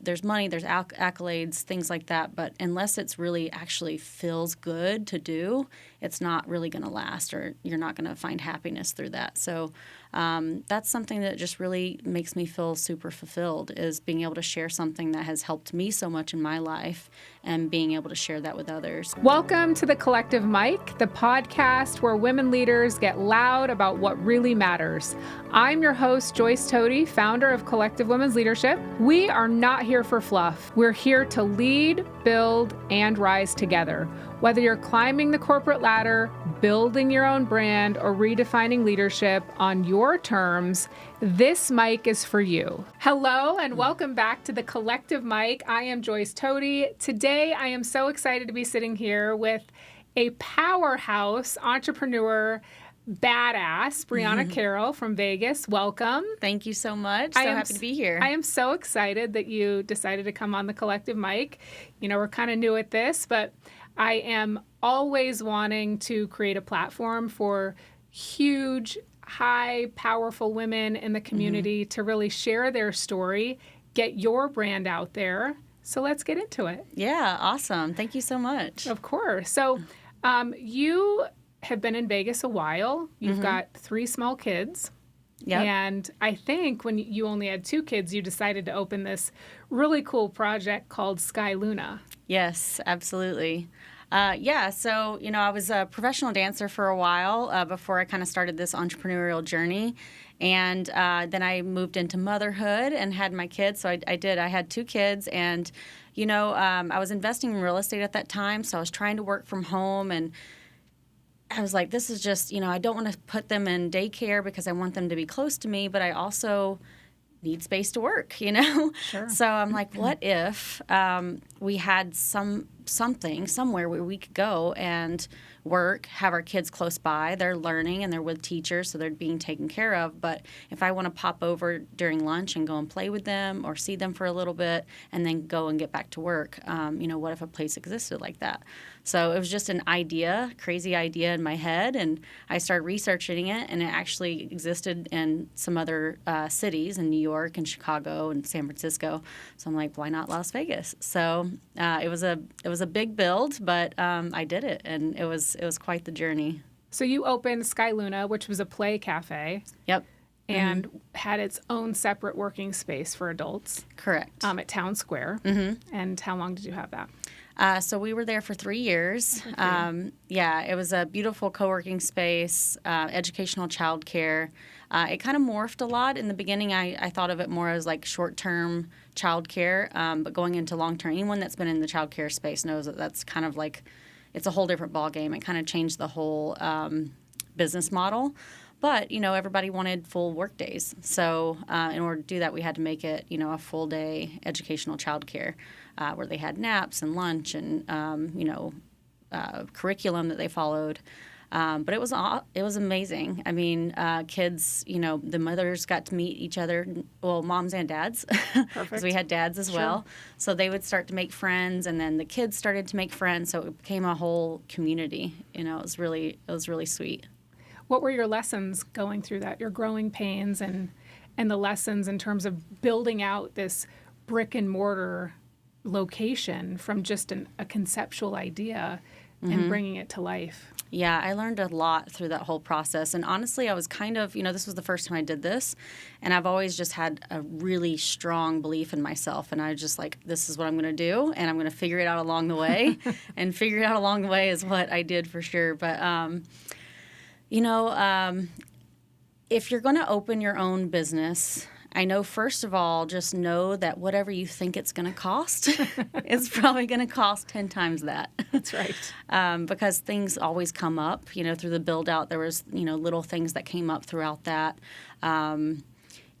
there's money, there's accolades, things like that. But unless it's really actually feels good to do, it's not really going to last, or you're not going to find happiness through that. So that's something that just really makes me feel super fulfilled, is being able to share something that has helped me so much in my life and being able to share that with others. Welcome to The Collective Mic, the podcast where women leaders get loud about what really matters. I'm your host, Joyce Tody, founder of Collective Women's Leadership. We are not here for fluff. We're here to lead, build, and rise together. Whether you're climbing the corporate ladder, building your own brand, or redefining leadership on your terms, this mic is for you. Hello, and welcome back to The Collective Mic. I am Joyce Tody. Today, I am so excited to be sitting here with a powerhouse entrepreneur, badass, Briana Carroll from Vegas. Welcome. Thany you so much. So happy to be here. I am so excited that you decided to come on The Collective Mic. You know, we're kind of new at this, but I am always wanting to create a platform for huge, high, powerful women in the community to really share their story, get your brand out there. So let's get into it. Yeah, awesome. Thank you so much. Of course. So you have been in Vegas a while. You've got 3 small kids. Yep. And I think when you only had 2 kids, you decided to open this really cool project called Sky Luna. Yes, absolutely. So, you know, I was a professional dancer for a while before I kind of started this entrepreneurial journey. And then I moved into motherhood and had my kids. So I did. I had 2 kids. And, you know, I was investing in real estate at that time. So I was trying to work from home. And I was like, this is just, you know, I don't want to put them in daycare because I want them to be close to me. But I also need space to work, you know? Sure. So I'm like, what if we had something somewhere where we could go and work, have our kids close by. They're learning and they're with teachers, so they're being taken care of. But if I want to pop over during lunch and go and play with them or see them for a little bit and then go and get back to work, you know, what if a place existed like that? So it was just an idea, crazy idea in my head, and I started researching it, and it actually existed in some other cities in New York and Chicago and San Francisco. So I'm like, why not Las Vegas? So it was a big build, but I did it, and it was quite the journey. So you opened Sky Luna, which was a play cafe. Yep. And had its own separate working space for adults. Correct. At Town Square. And how long did you have that? So we were there for 3 years. It was a beautiful co-working space, educational childcare. It kind of morphed a lot. In the beginning, I thought of it more as like short-term childcare, but going into long-term, anyone that's been in the childcare space knows that that's kind of like, it's a whole different ballgame. It kind of changed the whole business model. But, you know, everybody wanted full work days. So in order to do that, we had to make it, you know, a full day educational childcare where they had naps and lunch and, curriculum that they followed. But it was amazing. I mean, kids, you know, the mothers got to meet each other, well, moms and dads, because we had dads as well. So they would start to make friends, and then the kids started to make friends. So it became a whole community. You know, it was really sweet. What were your lessons going through that, your growing pains and the lessons in terms of building out this brick and mortar location from just a conceptual idea and bringing it to life? Yeah, I learned a lot through that whole process. And honestly, I was kind of, you know, this was the first time I did this. And I've always just had a really strong belief in myself. And I was just like, this is what I'm going to do. And I'm going to figure it out along the way. And figure it out along the way is what I did for sure. But, if you're going to open your own business, I know, first of all, just know that whatever you think it's going to cost, it's probably going to cost 10 times that. That's right. Because things always come up. You know, through the build-out, there was, you know, little things that came up throughout that.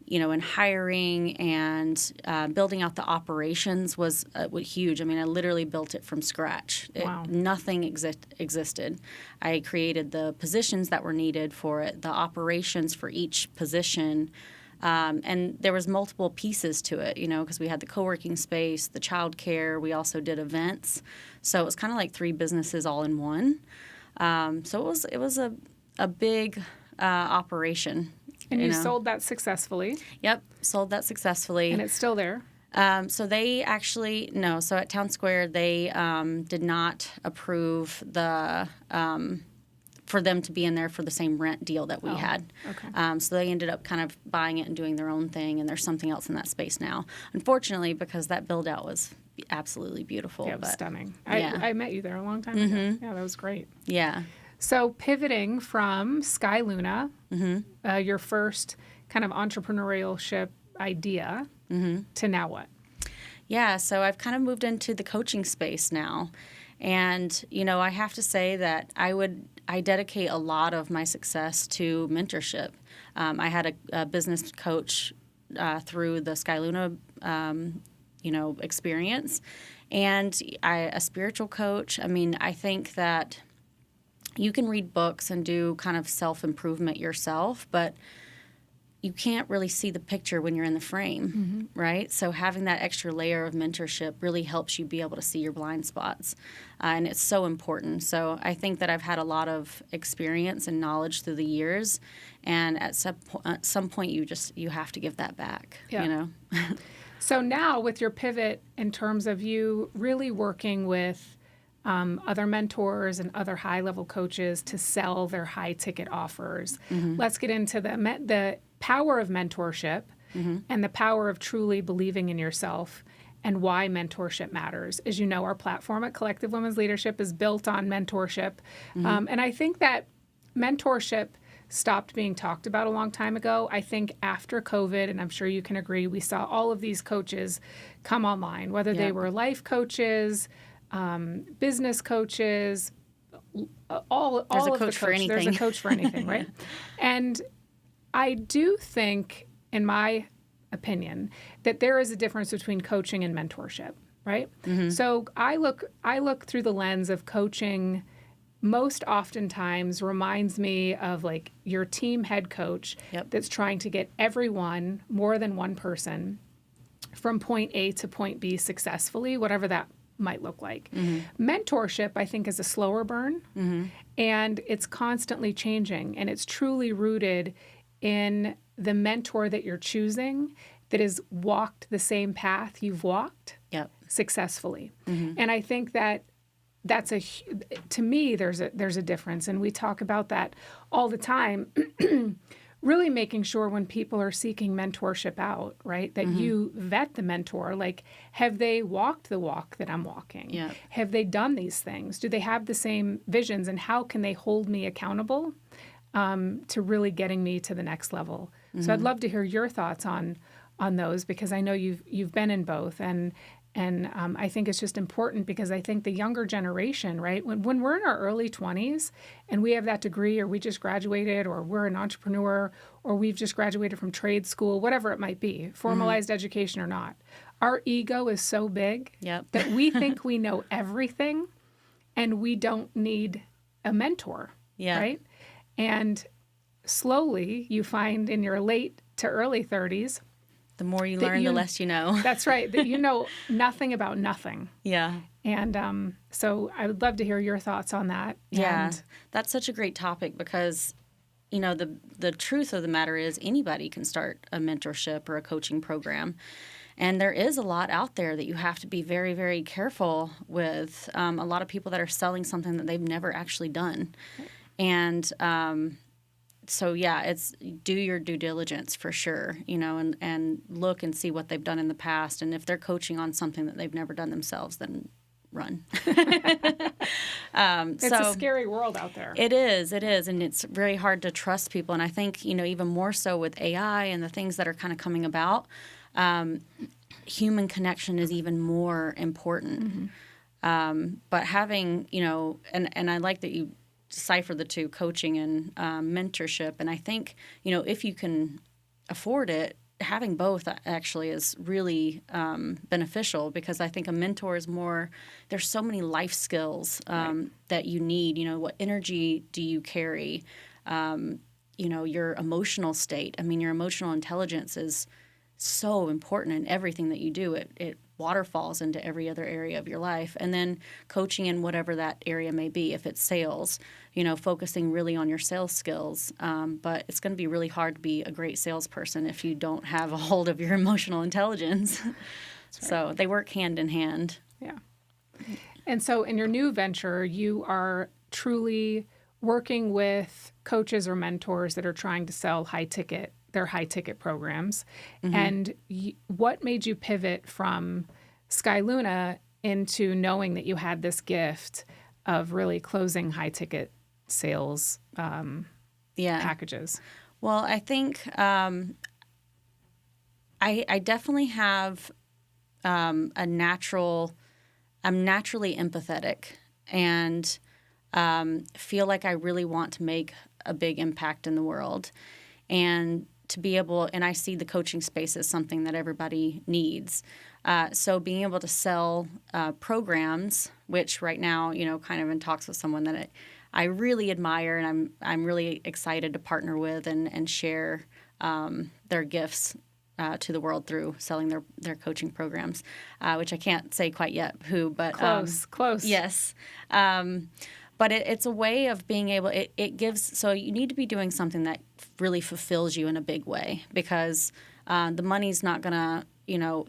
You know, and hiring and building out the operations was huge. I mean, I literally built it from scratch. Wow. Nothing existed. I created the positions that were needed for it, the operations for each position. And there was multiple pieces to it, you know, because we had the co-working space, the childcare. We also did events. So it was kind of like 3 businesses all in one. So it was a big operation. And you sold that successfully. Yep, sold that successfully. And it's still there. So they actually, no, so at Town Square, they did not approve for them to be in there for the same rent deal that we had. Okay. So they ended up kind of buying it and doing their own thing, and there's something else in that space now. Unfortunately, because that build out was absolutely beautiful. Yeah, it was stunning. Yeah. I met you there a long time ago. Yeah, that was great. Yeah. So pivoting from Sky Luna, your first kind of entrepreneurship idea, to now what? Yeah, so I've kind of moved into the coaching space now. And, I have to say that I dedicate a lot of my success to mentorship. I had a business coach through the Sky Luna, experience, and a spiritual coach. I mean, I think that you can read books and do kind of self-improvement yourself, but you can't really see the picture when you're in the frame, right? So having that extra layer of mentorship really helps you be able to see your blind spots, and it's so important. So I think that I've had a lot of experience and knowledge through the years, and at some point you have to give that back, So now with your pivot in terms of you really working with other mentors and other high-level coaches to sell their high-ticket offers, let's get into the power of mentorship and the power of truly believing in yourself and why mentorship matters. As you know, our platform at Collective Women's Leadership is built on mentorship. And I think that mentorship stopped being talked about a long time ago. I think after COVID, and I'm sure you can agree, we saw all of these coaches come online, whether they were life coaches, business coaches, all of the coaches. There's a coach for anything, right? And I do think, in my opinion, that there is a difference between coaching and mentorship, right? So I look through the lens of coaching. Most oftentimes reminds me of like your team head coach that's trying to get everyone, more than one person, from point A to point B successfully, whatever that might look like. Mentorship, I think, is a slower burn, and it's constantly changing, and it's truly rooted in the mentor that you're choosing that has walked the same path you've walked successfully. And I think that to me, there's a difference, and we talk about that all the time. Really making sure when people are seeking mentorship out, right, that you vet the mentor. Like, have they walked the walk that I'm walking? Have they done these things? Do they have the same visions? And how can they hold me accountable to really getting me to the next level? So I'd love to hear your thoughts on those, because I know you've been in both, and I think it's just important, because I think the younger generation, right, when we're in our early 20s and we have that degree, or we just graduated, or we're an entrepreneur, or we've just graduated from trade school, whatever it might be, formalized education or not, our ego is so big that we think we know everything and we don't need a mentor, right? And slowly you find in your late to early 30s, the more you learn, the less you know. That's right. That you know nothing about nothing. Yeah. And so I would love to hear your thoughts on that. Yeah. That's such a great topic, because, the truth of the matter is anybody can start a mentorship or a coaching program. And there is a lot out there that you have to be very, very careful with. A lot of people that are selling something that they've never actually done. And so, it's do your due diligence for sure, and look and see what they've done in the past. And if they're coaching on something that they've never done themselves, then run. It's a scary world out there. It is. And it's very hard to trust people. And I think, even more so with AI and the things that are kind of coming about, human connection is even more important. But having, and I like that you decipher the two, coaching and mentorship. And I think, if you can afford it, having both actually is really beneficial, because I think a mentor is more, there's so many life skills that you need. What energy do you carry? Your emotional state. I mean, your emotional intelligence is so important in everything that you do. It waterfalls into every other area of your life. And then coaching in whatever that area may be, if it's sales, focusing really on your sales skills. But it's going to be really hard to be a great salesperson if you don't have a hold of your emotional intelligence. So they work hand in hand. Yeah. And so in your new venture, you are truly working with coaches or mentors that are trying to sell their high ticket programs. And what made you pivot from Sky Luna into knowing that you had this gift of really closing high ticket sales packages? Well, I think I definitely have I'm naturally empathetic and feel like I really want to make a big impact in the world. And to be able, and I see the coaching space as something that everybody needs. So being able to sell programs, which right now, kind of in talks with someone that I really admire and I'm really excited to partner with and share their gifts to the world through selling their coaching programs, which I can't say quite yet who, but close. Yes. But it's a way of being able, it gives, so you need to be doing something that really fulfills you in a big way, because the money's not going to,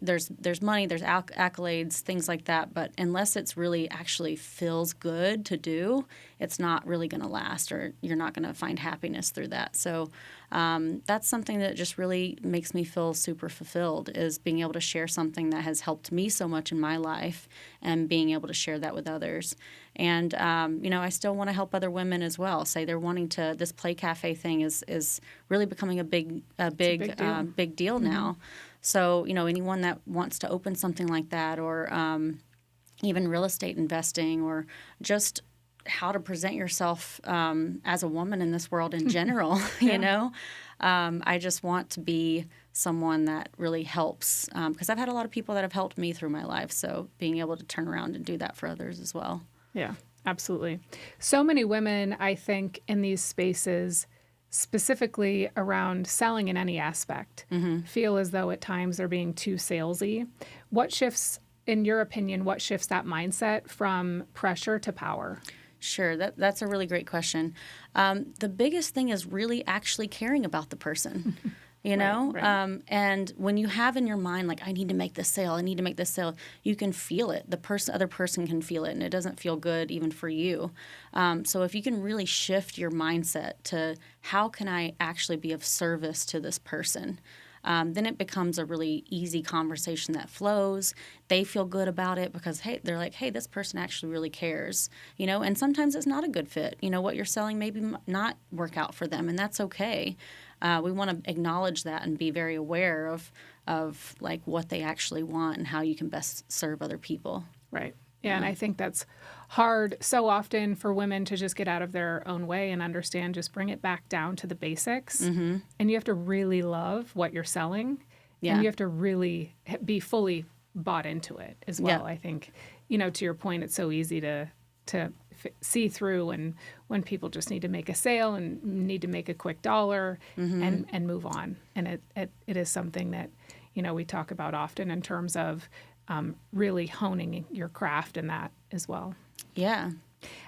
there's money, there's accolades, things like that. But unless it's really actually feels good to do, it's not really going to last, or you're not going to find happiness through that. So that's something that just really makes me feel super fulfilled, is being able to share something that has helped me so much in my life and being able to share that with others. And, I still want to help other women as well. Say they're wanting to, this Play Cafe thing is really becoming a big deal now. So, anyone that wants to open something like that, or even real estate investing, or just how to present yourself as a woman in this world in general, I just want to be someone that really helps, because I've had a lot of people that have helped me through my life. So being able to turn around and do that for others as well. Yeah, absolutely. So many women, I think, in these spaces, specifically around selling in any aspect, feel as though at times they're being too salesy. What shifts, in your opinion, what shifts that mindset from pressure to power? Sure, that's a really great question. The biggest thing is really actually caring about the person. Right. And when you have in your mind, like, I need to make this sale, you can feel it. The other person can feel it, and it doesn't feel good even for you. So if you can really shift your mindset to how can I actually be of service to this person, then it becomes a really easy conversation that flows. They feel good about it because, they're like, hey, this person actually really cares, and sometimes it's not a good fit. What you're selling maybe not work out for them, and that's okay. We want to acknowledge that and be very aware of like what they actually want and how you can best serve other people. Right. Yeah, and I think that's hard so often for women to just get out of their own way and understand, just bring it back down to the basics. And you have to really love what you're selling. And you have to really be fully bought into it as well. I think, to your point, it's so easy to see through, and when people just need to make a sale and need to make a quick dollar and move on. And it is something that, we talk about often in terms of really honing your craft in that as well. Yeah.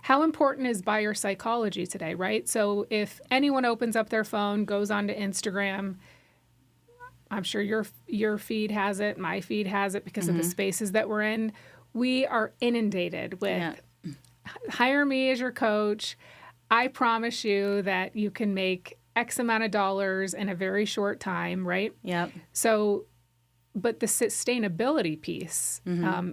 How important is buyer psychology today, right? So if anyone opens up their phone, goes onto Instagram, I'm sure your feed has it, my feed has it, because of the spaces that we're in. We are inundated with hire me as your coach. I promise you that you can make X amount of dollars in a very short time, right? Yep. So, but the sustainability piece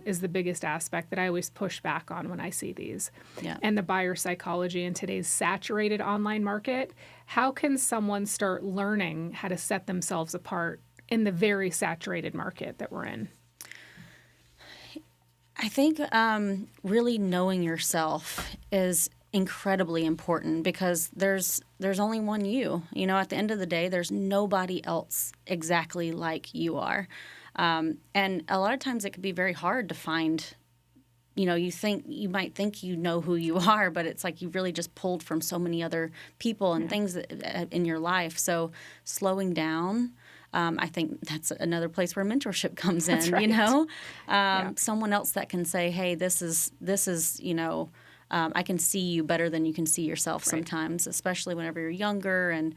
is the biggest aspect that I always push back on when I see these. Yeah. And the buyer psychology in today's saturated online market. How can someone start learning how to set themselves apart in the very saturated market that we're in? I think really knowing yourself is incredibly important, because there's only one you. At the end of the day, there's nobody else exactly like you are. And a lot of times it can be very hard to find, you might think you know who you are, but it's like you've really just pulled from so many other people and things in your life. So slowing down, I think that's another place where mentorship comes in, right. Someone else that can say, hey, this is I can see you better than you can see yourself sometimes, especially whenever you're younger and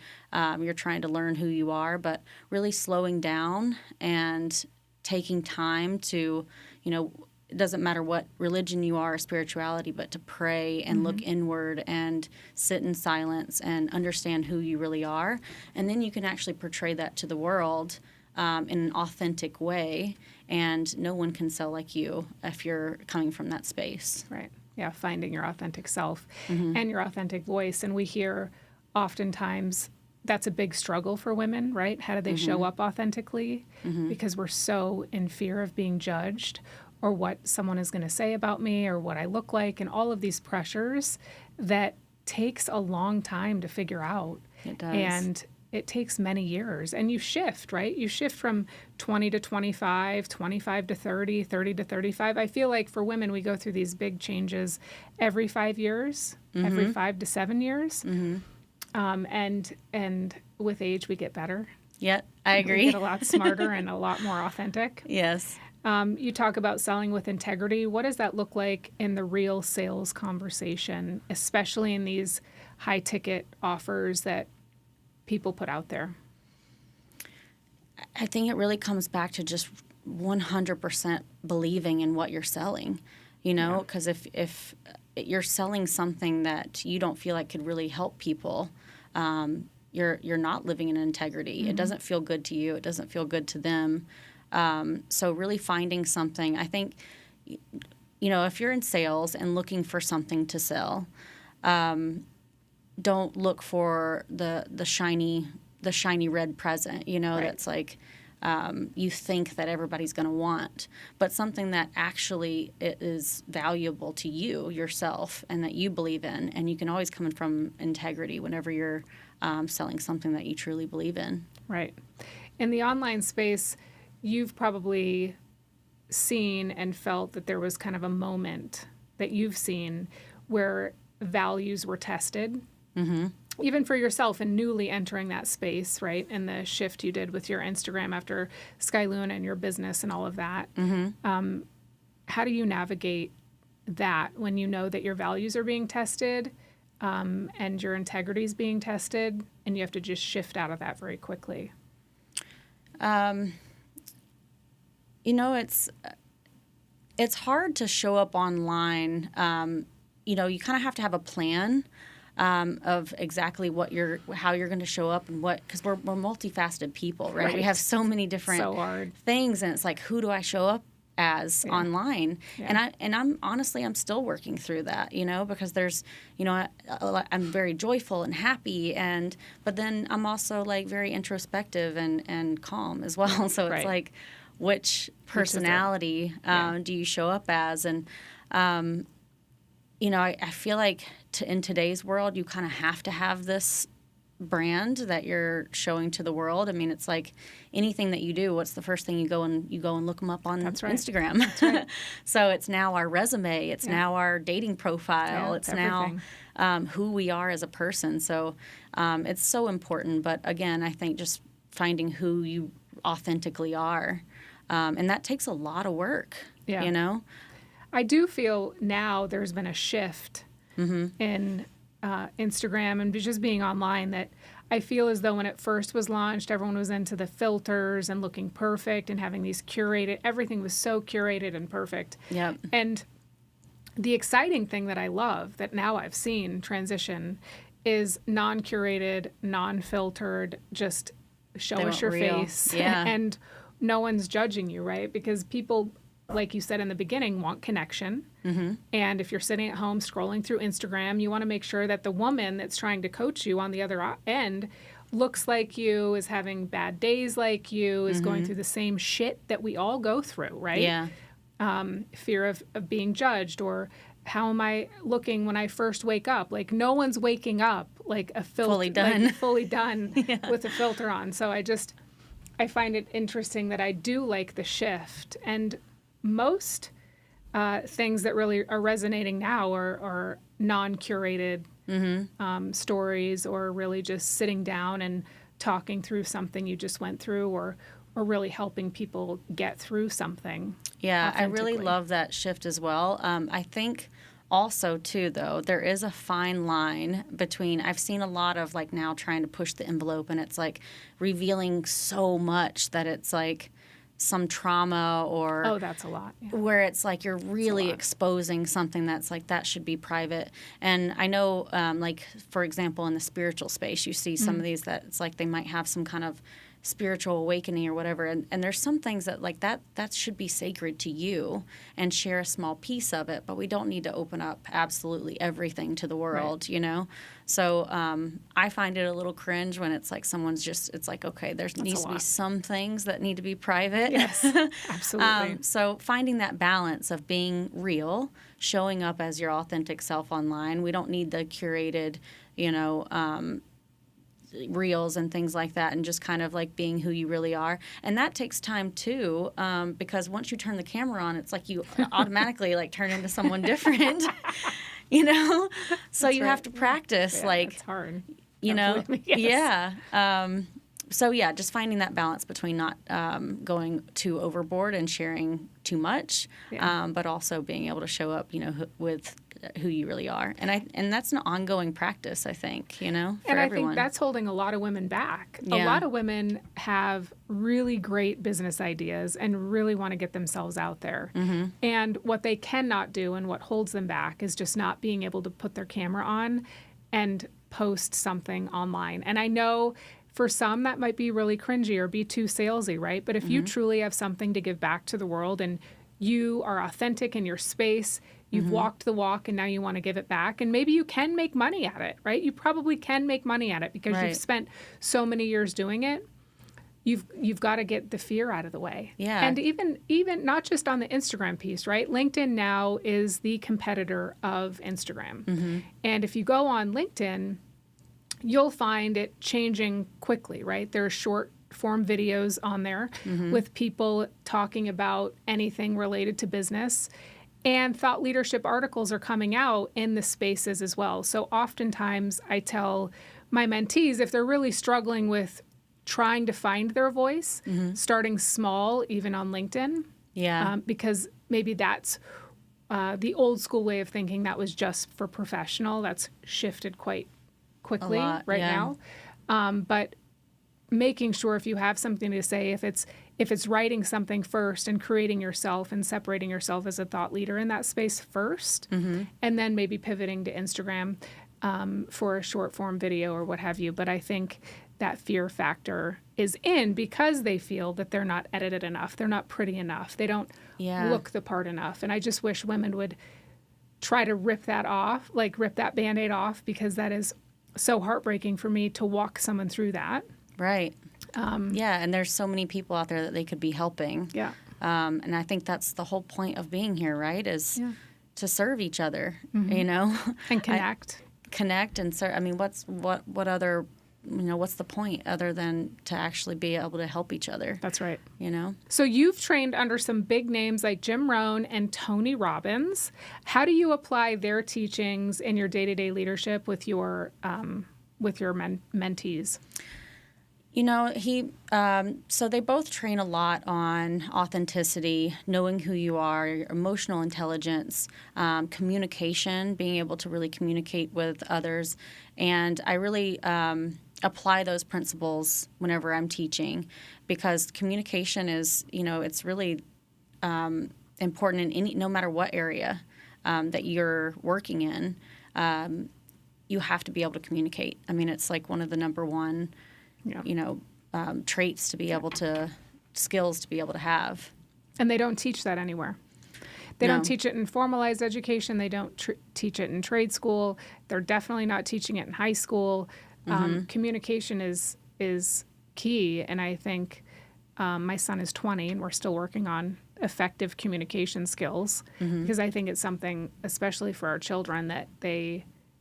you're trying to learn who you are, but really slowing down and taking time to, it doesn't matter what religion you are or spirituality, but to pray and look inward and sit in silence and understand who you really are. And then you can actually portray that to the world in an authentic way. And no one can sell like you if you're coming from that space. Right. Yeah, finding your authentic self and your authentic voice. And we hear oftentimes that's a big struggle for women, right? How do they show up authentically? Because we're so in fear of being judged or what someone is going to say about me or what I look like and all of these pressures that takes a long time to figure out. It does. And it takes many years. And you shift, right? You shift from 20 to 25, 25 to 30, 30 to 35. I feel like for women, we go through these big changes every 5 years, every 5 to 7 years. And with age, we get better. Yeah, I agree. We get a lot smarter and a lot more authentic. Yes. You talk about selling with integrity. What does that look like in the real sales conversation, especially in these high ticket offers that people put out there? I think it really comes back to just 100% believing in what you're selling, because if you're selling something that you don't feel like could really help people, you're not living in integrity. It doesn't feel good to you. It doesn't feel good to them. So really finding something, I think, if you're in sales and looking for something to sell, don't look for the shiny red present, right. That's like you think that everybody's going to want, but something that actually is valuable to you yourself and that you believe in. And you can always come in from integrity whenever you're selling something that you truly believe in. Right. In the online space, you've probably seen and felt that there was kind of a moment that you've seen where values were tested. Even for yourself and newly entering that space, right? And the shift you did with your Instagram after Sky Luna and your business and all of that. How do you navigate that when you know that your values are being tested and your integrity is being tested and you have to just shift out of that very quickly? It's hard to show up online. You kind of have to have a plan. Of exactly how you're going to show up and because we're multifaceted people, right? We have so many different things, and it's like, who do I show up as online? Yeah. And I'm still working through that, because there's, I'm very joyful and happy, but then I'm also like very introspective and calm as well. So it's like, which personality do you show up as? And I feel like in today's world, you kind of have to have this brand that you're showing to the world. I mean, it's like anything that you do, what's the first thing you go and look them up on Instagram. That's right. So it's now our resume. It's now our dating profile. It's now who we are as a person. So it's so important. But again, I think just finding who you authentically are. And that takes a lot of work, I do feel now there's been a shift in Instagram and just being online that I feel as though when it first was launched, everyone was into the filters and looking perfect and having these everything was so curated and perfect. Yep. And the exciting thing that I love that now I've seen transition is non-curated, non-filtered, just show us your face. Yeah. And no one's judging you, right? Because people, like you said in the beginning, want connection. And if you're sitting at home scrolling through Instagram, you want to make sure that the woman that's trying to coach you on the other end looks like you, is having bad days like you, is going through the same shit that we all go through, right? Yeah. Fear of being judged, or how am I looking when I first wake up? Like, no one's waking up like a fully done with a filter on. So I find it interesting that I do like the shift. And most things that really are resonating now are non-curated stories, or really just sitting down and talking through something you just went through, or really helping people get through something. Yeah, I really love that shift as well. I think also, too, though, there is a fine line between, I've seen a lot of now trying to push the envelope, and it's revealing so much that it's some trauma or Oh, that's a lot. Yeah. where it's like you're really exposing something that's like that should be private. And I know, like, for example, in the spiritual space, you see some of these that it's like they might have some kind of spiritual awakening or whatever. And there's some things that like that should be sacred to you and share a small piece of it. But we don't need to open up absolutely everything to the world, you know? So I find it a little cringe when it's like someone's just, it's like, okay, there needs to be some things that need to be private. Yes, absolutely. So finding that balance of being real, showing up as your authentic self online. We don't need the curated, you know, reels and things like that, and just kind of like being who you really are. And that takes time too, because once you turn the camera on, it's like you automatically like turn into someone different, you know? So you have to practice, like, it's hard. you know, Yes. So yeah, just finding that balance between not going too overboard and sharing too much, but also being able to show up, you know, with who you really are. And that's an ongoing practice, I think, you know, for and everyone. I think that's holding a lot of women back. Yeah. A lot of women have really great business ideas and really want to get themselves out there. Mm-hmm. And what they cannot do and what holds them back is just not being able to put their camera on and post something online. And I know for some that might be really cringy or be too salesy, right? But if you truly have something to give back to the world and you are authentic in your space, you've walked the walk and now you want to give it back, and maybe you can make money at it, right? You probably can make money at it because you've spent so many years doing it. You've got to get the fear out of the way. Yeah. And even not just on the Instagram piece, right? LinkedIn now is the competitor of Instagram. And if you go on LinkedIn, you'll find it changing quickly, right? There are short form videos on there with people talking about anything related to business. And thought leadership articles are coming out in the spaces as well. So oftentimes I tell my mentees, if they're really struggling with trying to find their voice, starting small, even on LinkedIn, because maybe that's the old school way of thinking that was just for professional. That's shifted quite quickly now. But making sure if you have something to say, if it's writing something first and creating yourself and separating yourself as a thought leader in that space first, and then maybe pivoting to Instagram for a short form video or what have you. But I think that fear factor is in because they feel that they're not edited enough, they're not pretty enough, they don't look the part enough. And I just wish women would try to rip that off, like rip that Band-Aid off, because that is so heartbreaking for me to walk someone through that. Right. And there's so many people out there that they could be helping. Yeah. And I think that's the whole point of being here, right? Is to serve each other, you know, and connect. Connect and serve. I mean, what other, you know, what's the point other than to actually be able to help each other? That's right. You know. So you've trained under some big names like Jim Rohn and Tony Robbins. How do you apply their teachings in your day-to-day leadership with your mentees? You know, so they both train a lot on authenticity, knowing who you are, your emotional intelligence, communication, being able to really communicate with others. And I really apply those principles whenever I'm teaching, because communication is, you know, it's really important in no matter what area that you're working in. You have to be able to communicate. I mean, it's like one of the number one traits to be able to, skills to be able to have. And they don't teach that anywhere. They don't teach it in formalized education. They don't teach it in trade school. They're definitely not teaching it in high school. Communication is key. And I think my son is 20 and we're still working on effective communication skills, because I think it's something, especially for our children, that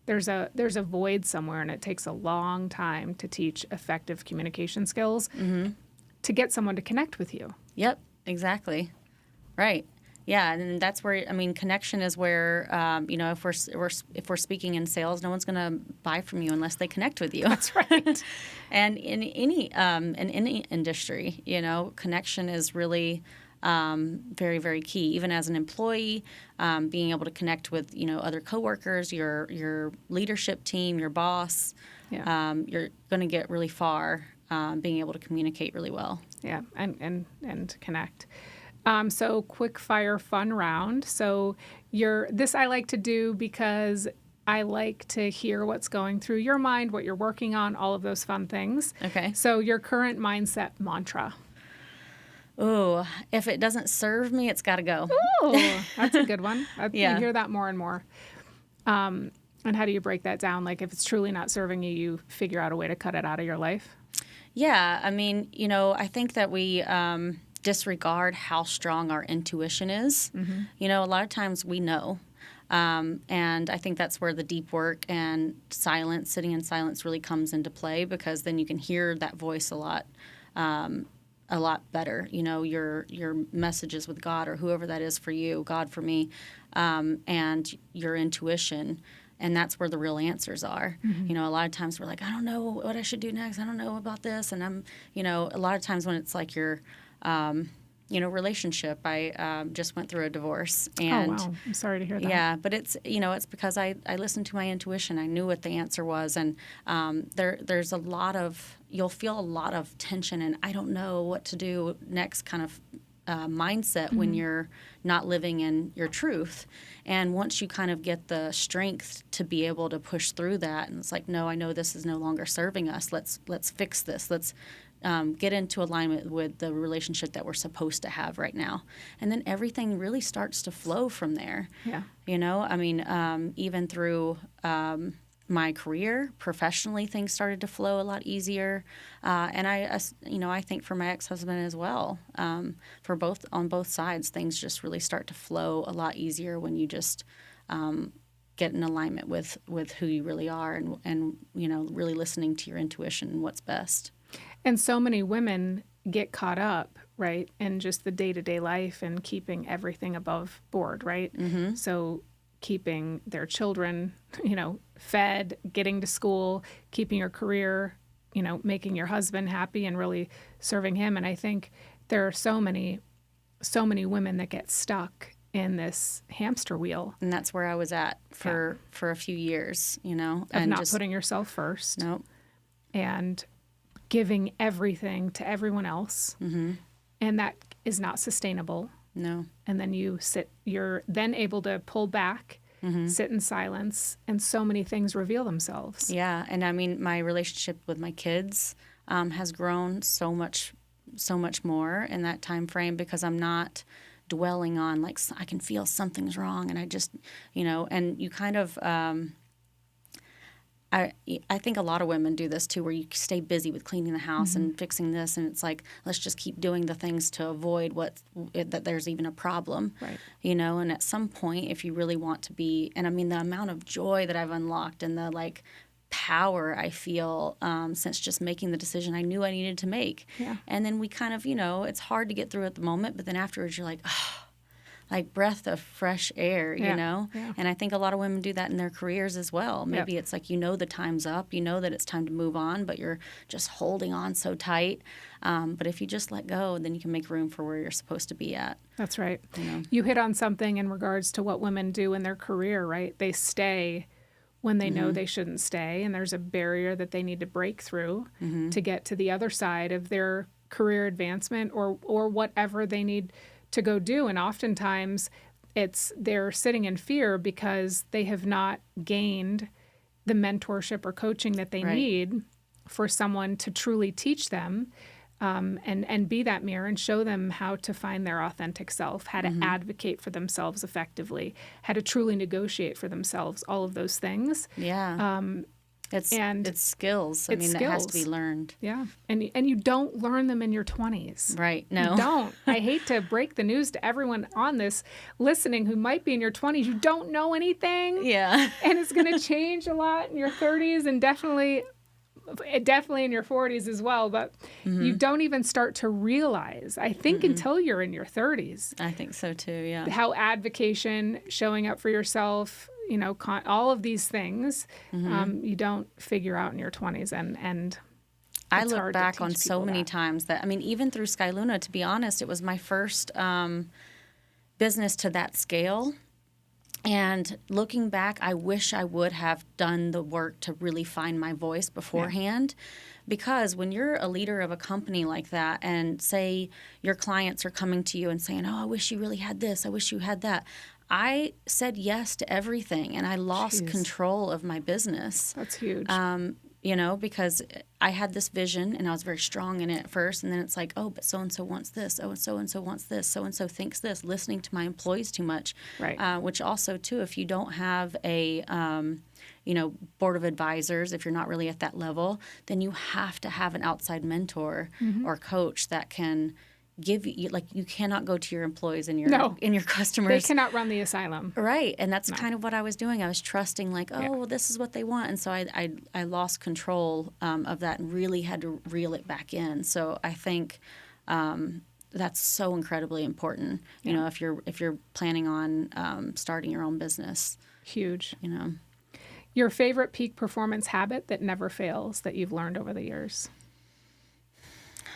there's a void somewhere, and it takes a long time to teach effective communication skills to get someone to connect with you. Yep, exactly. Right. Yeah, and that's where, I mean, connection is where, if we're speaking in sales, no one's going to buy from you unless they connect with you. That's right. And in any industry, you know, connection is really very, very key. Even as an employee, being able to connect with, you know, other coworkers, your leadership team, your boss, you're going to get really far being able to communicate really well. Yeah, and connect. So quick fire fun round. So this I like to do because I like to hear what's going through your mind, what you're working on, all of those fun things. Okay. So your current mindset mantra. Ooh, if it doesn't serve me, it's got to go. Oh, that's a good one. Yeah. You hear that more and more. And how do you break that down? Like if it's truly not serving you, you figure out a way to cut it out of your life? Yeah. I mean, I think that we disregard how strong our intuition is. Mm-hmm. A lot of times we know. And I think that's where the deep work and silence, sitting in silence really comes into play, because then you can hear that voice a lot better. Your messages with God or whoever that is for you, God for me, and your intuition. And that's where the real answers are. Mm-hmm. A lot of times we're like, I don't know what I should do next. I don't know about this. And I'm, a lot of times when it's like your, relationship, I just went through a divorce. And oh, wow. I'm sorry to hear that. Yeah, but it's, it's because I listened to my intuition. I knew what the answer was. And there's you'll feel a lot of tension and I don't know what to do next kind of mindset when you're not living in your truth. And once you kind of get the strength to be able to push through that, and it's like, no, I know this is no longer serving us. Let's fix this. Let's get into alignment with the relationship that we're supposed to have right now. And then everything really starts to flow from there. Yeah. I mean, even through my career, professionally, things started to flow a lot easier. And I think for my ex-husband as well, on both sides, things just really start to flow a lot easier when you just get in alignment with who you really are and really listening to your intuition and what's best. And so many women get caught up, right, in just the day-to-day life and keeping everything above board, right? Mm-hmm. So keeping their children, fed, getting to school, keeping your career, making your husband happy and really serving him. And I think there are so many women that get stuck in this hamster wheel. And that's where I was at for a few years, Of and not putting yourself first. Nope. And giving everything to everyone else. Mm-hmm. And that is not sustainable. No. And then you're then able to pull back, sit in silence, and so many things reveal themselves. Yeah. And I mean, my relationship with my kids has grown so much more in that time frame, because I'm not dwelling on, like, I can feel something's wrong. And I just, and you kind of, I think a lot of women do this too, where you stay busy with cleaning the house and fixing this, and it's like, let's just keep doing the things to avoid that there's even a problem, right? And at some point, if you really want to be, and I mean, the amount of joy that I've unlocked and the power I feel since just making the decision I knew I needed to make, and then we kind of, it's hard to get through at the moment, but then afterwards you're like, oh, like breath of fresh air, Yeah. And I think a lot of women do that in their careers as well. Maybe it's like, the time's up, that it's time to move on, but you're just holding on so tight. But if you just let go, then you can make room for where you're supposed to be at. That's right. You hit on something in regards to what women do in their career, right? They stay when they know they shouldn't stay, and there's a barrier that they need to break through to get to the other side of their career advancement or whatever they need to go do. And oftentimes they're sitting in fear because they have not gained the mentorship or coaching that they need for someone to truly teach them and be that mirror and show them how to find their authentic self, how to advocate for themselves effectively, how to truly negotiate for themselves, all of those things. Yeah. It's skills. I mean, that has to be learned. Yeah. And you don't learn them in your 20s. Right. No. You don't. I hate to break the news to everyone on this listening who might be in your 20s. You don't know anything. Yeah. And it's going to change a lot in your 30s and definitely in your 40s as well. But you don't even start to realize, I think, until you're in your 30s. I think so too, yeah. How advocation, showing up for yourself, all of these things, you don't figure out in your 20s. And I look back on so many times that, I mean, even through Sky Luna, to be honest, it was my first business to that scale. And looking back, I wish I would have done the work to really find my voice beforehand. Because when you're a leader of a company like that, and say your clients are coming to you and saying, oh, I wish you really had this, I wish you had that. I said yes to everything, and I lost control of my business. That's huge. Because I had this vision, and I was very strong in it at first, and then it's like, oh, but so-and-so wants this, oh, and so-and-so wants this, so-and-so thinks this, listening to my employees too much. Right. Which also, too, if you don't have a, board of advisors, if you're not really at that level, then you have to have an outside mentor or coach that can give you, like, you cannot go to your employees and your customers. They cannot run the asylum. Right. And that's kind of what I was doing. I was trusting, like, well, this is what they want. And so I lost control of that and really had to reel it back in. So I think that's so incredibly important, if you're planning on starting your own business. Huge. Your favorite peak performance habit that never fails that you've learned over the years?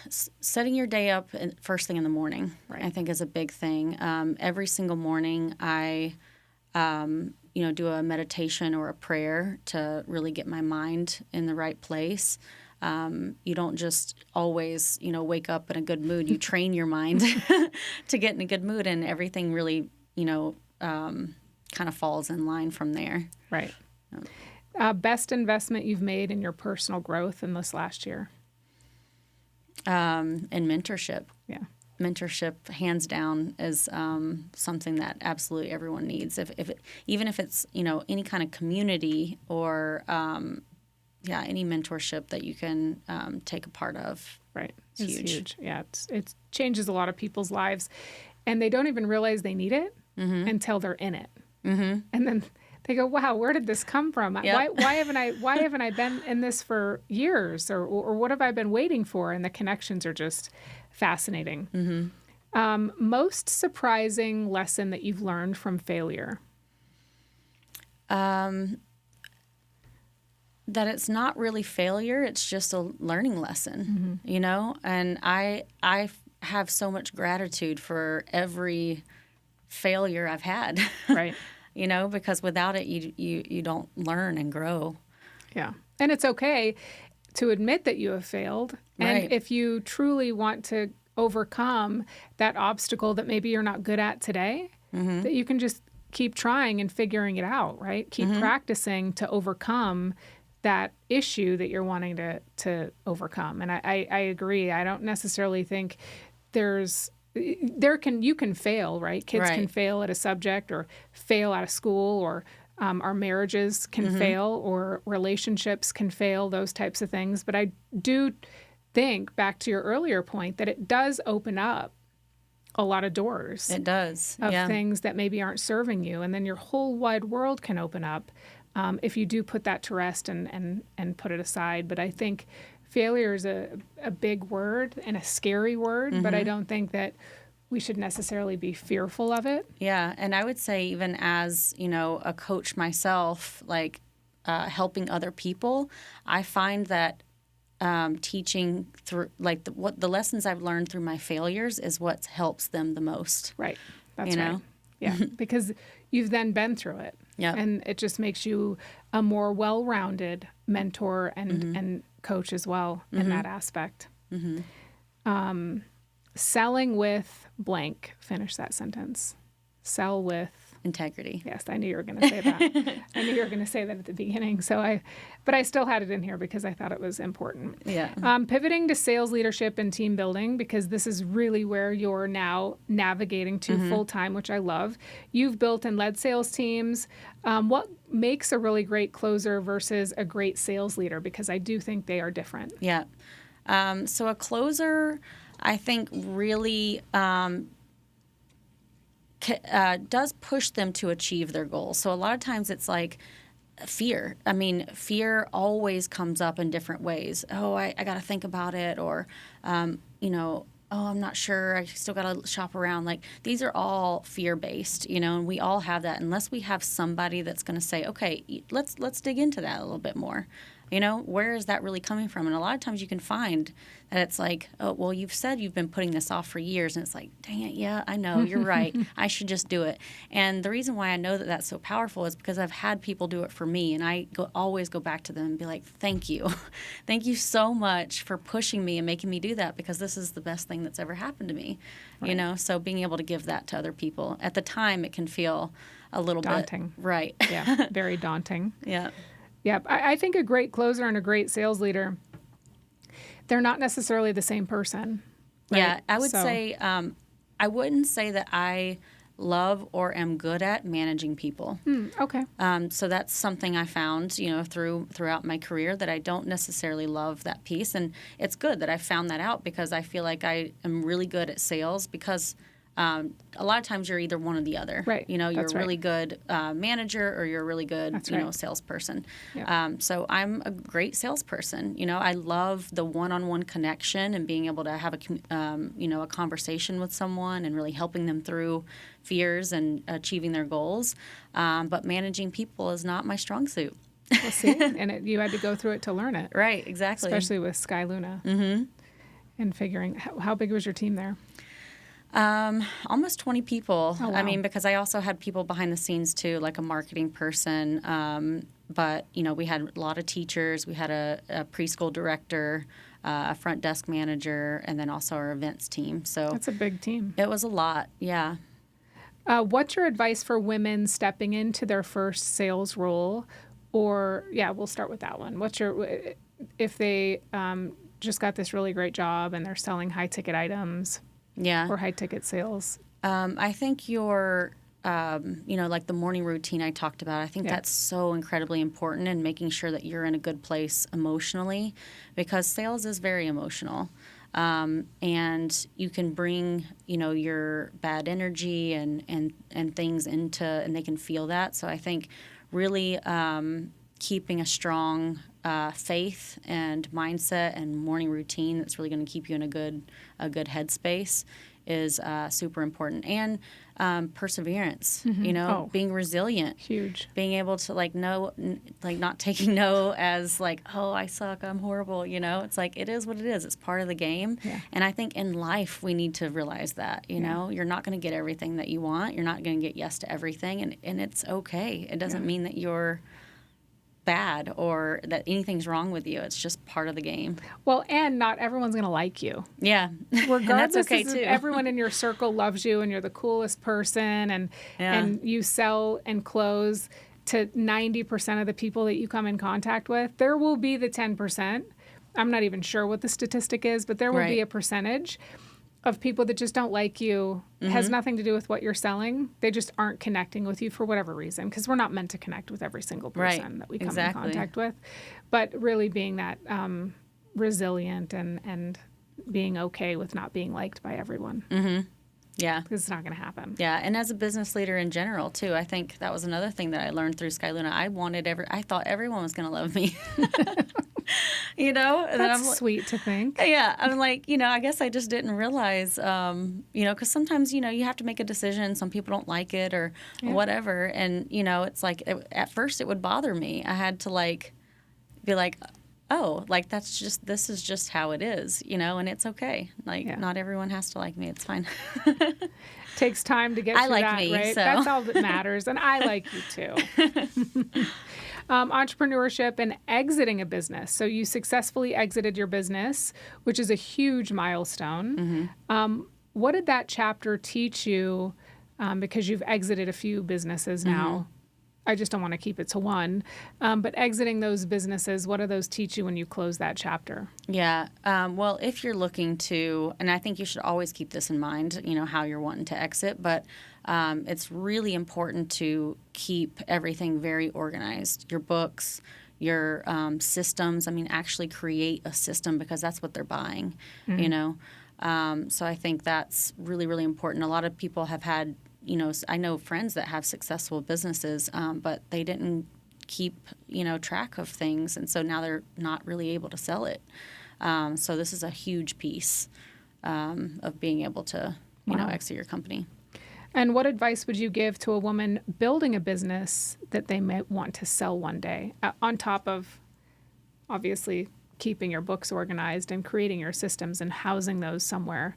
Setting your day up first thing in the morning, right. I think, is a big thing. Every single morning, I, do a meditation or a prayer to really get my mind in the right place. You don't just always, wake up in a good mood. You train your mind to get in a good mood, and everything really, kind of falls in line from there. Right. Best investment you've made in your personal growth in this last year? And mentorship. Yeah. Mentorship, hands down, is something that absolutely everyone needs. Even if it's, any kind of community or, any mentorship that you can take a part of. Right. It's huge. Yeah. It changes a lot of people's lives, and they don't even realize they need it until they're in it. Mm-hmm. And then they go, wow, where did this come from? Yep. Why haven't I been in this for years? Or what have I been waiting for? And the connections are just fascinating. Mm-hmm. Most surprising lesson that you've learned from failure? That it's not really failure. It's just a learning lesson, and I have so much gratitude for every failure I've had. Right. Because without it, you don't learn and grow. Yeah. And it's okay to admit that you have failed. And right. if you truly want to overcome that obstacle that maybe you're not good at today, that you can just keep trying and figuring it out, right? Keep practicing to overcome that issue that you're wanting to overcome. And I agree. I don't necessarily think you can fail, right? Kids can fail at a subject or fail out of school, or our marriages can fail, or relationships can fail, those types of things. But I do think, back to your earlier point, that it does open up a lot of doors. It does. Of things that maybe aren't serving you. And then your whole wide world can open up if you do put that to rest and put it aside. But I think failure is a big word and a scary word, but I don't think that we should necessarily be fearful of it. Yeah, and I would say, even as, a coach myself, like helping other people, I find that teaching through, like, the lessons I've learned through my failures is what helps them the most. Right. That's right. Yeah, because you've then been through it. Yeah. And it just makes you a more well-rounded mentor and coach as well in that aspect. Selling with blank. Finish that sentence. Sell with integrity. Yes, I knew you were going to say that. I knew you were going to say that at the beginning. But I still had it in here because I thought it was important. Yeah. Pivoting to sales leadership and team building, because this is really where you're now navigating to full time, which I love. You've built and led sales teams. What makes a really great closer versus a great sales leader? Because I do think they are different. Yeah. So a closer, I think, really does push them to achieve their goals. So a lot of times it's like fear. I mean, fear always comes up in different ways. Oh, I got to think about it, or, oh, I'm not sure. I still got to shop around. Like, these are all fear-based, and we all have that, unless we have somebody that's going to say, okay, let's dig into that a little bit more. Where is that really coming from? And a lot of times you can find that it's like, oh, well, you've said you've been putting this off for years. And it's like, dang it, yeah, I know, you're right. I should just do it. And the reason why I know that that's so powerful is because I've had people do it for me. And I always go back to them and be like, thank you. Thank you so much for pushing me and making me do that, because this is the best thing that's ever happened to me. Right. So being able to give that to other people. At the time, it can feel a little Daunting. bit. Right. Yeah, very daunting. Yeah. Yeah, I think a great closer and a great sales leader, they're not necessarily the same person. Right? Yeah, I would say, I wouldn't say that I love or am good at managing people. Okay. So that's something I found, throughout my career, that I don't necessarily love that piece. And it's good that I found that out, because I feel like I am really good at sales, because a lot of times you're either one or the other. Right. You're That's a really good manager, or you're a really good, salesperson. Yeah. So I'm a great salesperson. I love the one-on-one connection and being able to have a conversation with someone and really helping them through fears and achieving their goals. But managing people is not my strong suit. We'll see. And you had to go through it to learn it. Right, exactly. Especially with Sky Luna. Mm-hmm. And figuring, how big was your team there? Almost 20 people. Oh, wow. I mean, because I also had people behind the scenes too, like a marketing person. But we had a lot of teachers. We had a preschool director, a front desk manager, and then also our events team. So that's a big team. It was a lot. Yeah. What's your advice for women stepping into their first sales role? Or, we'll start with that one. If they just got this really great job and they're selling high ticket items? Yeah. Or high ticket sales? I think your, like the morning routine I talked about, I think that's so incredibly important, in making sure that you're in a good place emotionally, because sales is very emotional. And you can bring, your bad energy and things into, and they can feel that. So I think really keeping a strong faith and mindset and morning routine that's really going to keep you in a good headspace is super important. And perseverance, being resilient. Huge. Being able to not taking no as oh, I suck, I'm horrible, It's like, it is what it is. It's part of the game. Yeah. And I think in life we need to realize that, you're not going to get everything that you want. You're not going to get yes to everything. And it's okay. It doesn't mean that you're bad or that anything's wrong with you. It's just part of the game. Well, and not everyone's going to like you. Yeah. Regardless, and that's okay if too. Everyone in your circle loves you and you're the coolest person and you sell and close to 90% of the people that you come in contact with. There will be the 10%. I'm not even sure what the statistic is, but there will be a percentage of people that just don't like you. It has nothing to do with what you're selling. They just aren't connecting with you for whatever reason, because we're not meant to connect with every single person that we come in contact with. But really being that resilient and being okay with not being liked by everyone. Mm-hmm. Yeah. Because it's not going to happen. Yeah, and as a business leader in general, too, I think that was another thing that I learned through Sky Luna. I thought everyone was going to love me. And That's sweet to think. Yeah, I'm like, I guess I just didn't realize, because sometimes, you have to make a decision. Some people don't like it or whatever. And, it's like, at first it would bother me. I had to be like, oh, this is just how it is, and it's okay. Not everyone has to like me. It's fine. Takes time to get through like that, me, right? so. That's all that matters. And I like you too. Entrepreneurship and exiting a business. So you successfully exited your business, which is a huge milestone. Mm-hmm. What did that chapter teach you? Because you've exited a few businesses now. I just don't want to keep it to one. But exiting those businesses, what do those teach you when you close that chapter? Yeah. Well, if you're looking to, and I think you should always keep this in mind, how you're wanting to exit, but it's really important to keep everything very organized. Your books, your systems. actually create a system, because that's what they're buying, So I think that's really, really important. A lot of people have had, I know friends that have successful businesses, but they didn't keep, track of things. And so now they're not really able to sell it. So this is a huge piece of being able to, exit your company. And what advice would you give to a woman building a business that they may want to sell one day, on top of obviously keeping your books organized and creating your systems and housing those somewhere.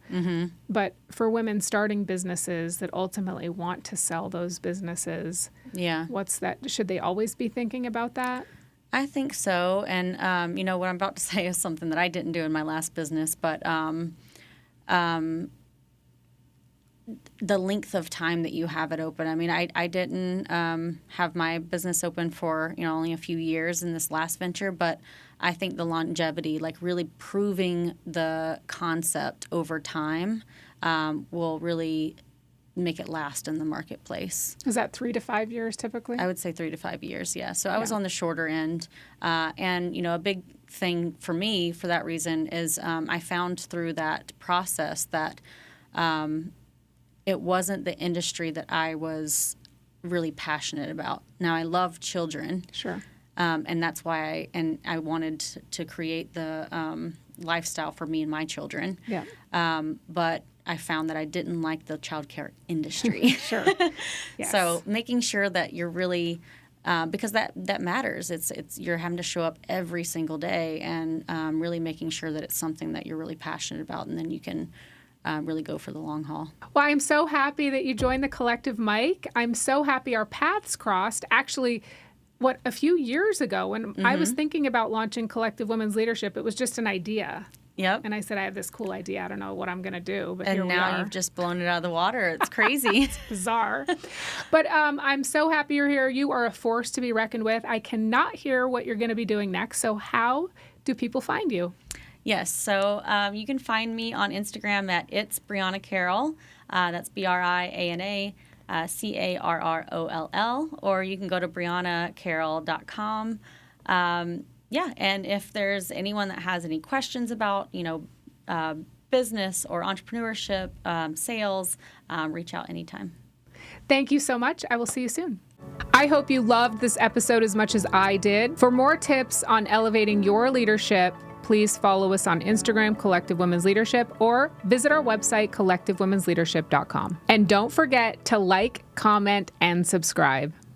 But for women starting businesses that ultimately want to sell those businesses, what's that? Should they always be thinking about that? I think so. And, what I'm about to say is something that I didn't do in my last business, but the length of time that you have it open. I mean, I didn't have my business open for, only a few years in this last venture, but I think the longevity, like really proving the concept over time, will really make it last in the marketplace. Is that 3 to 5 years typically? I would say 3 to 5 years, yeah. So I was on the shorter end. And, a big thing for me for that reason is I found through that process that it wasn't the industry that I was really passionate about. Now, I love children. Sure. And that's why I wanted to create the lifestyle for me and my children. Yeah. But I found that I didn't like the childcare industry. Sure. Yes. So making sure that you're really, because that matters. It's you're having to show up every single day and really making sure that it's something that you're really passionate about, and then you can really go for the long haul. Well, I'm so happy that you joined the Collective Mike. I'm so happy our paths crossed. Actually, a few years ago when I was thinking about launching Collective Women's Leadership, it was just an idea. Yep. And I said, I have this cool idea. I don't know what I'm going to do. But and here now we are. You've just blown it out of the water. It's crazy. It's bizarre. But I'm so happy you're here. You are a force to be reckoned with. I cannot hear what you're going to be doing next. So how do people find you? Yes. So you can find me on Instagram at It's Briana Carroll. That's BrianaCarroll. Or you can go to brianacarroll.com. And if there's anyone that has any questions about, business or entrepreneurship, sales, reach out anytime. Thank you so much. I will see you soon. I hope you loved this episode as much as I did. For more tips on elevating your leadership, please follow us on Instagram, Collective Women's Leadership, or visit our website, collectivewomensleadership.com. And don't forget to like, comment, and subscribe.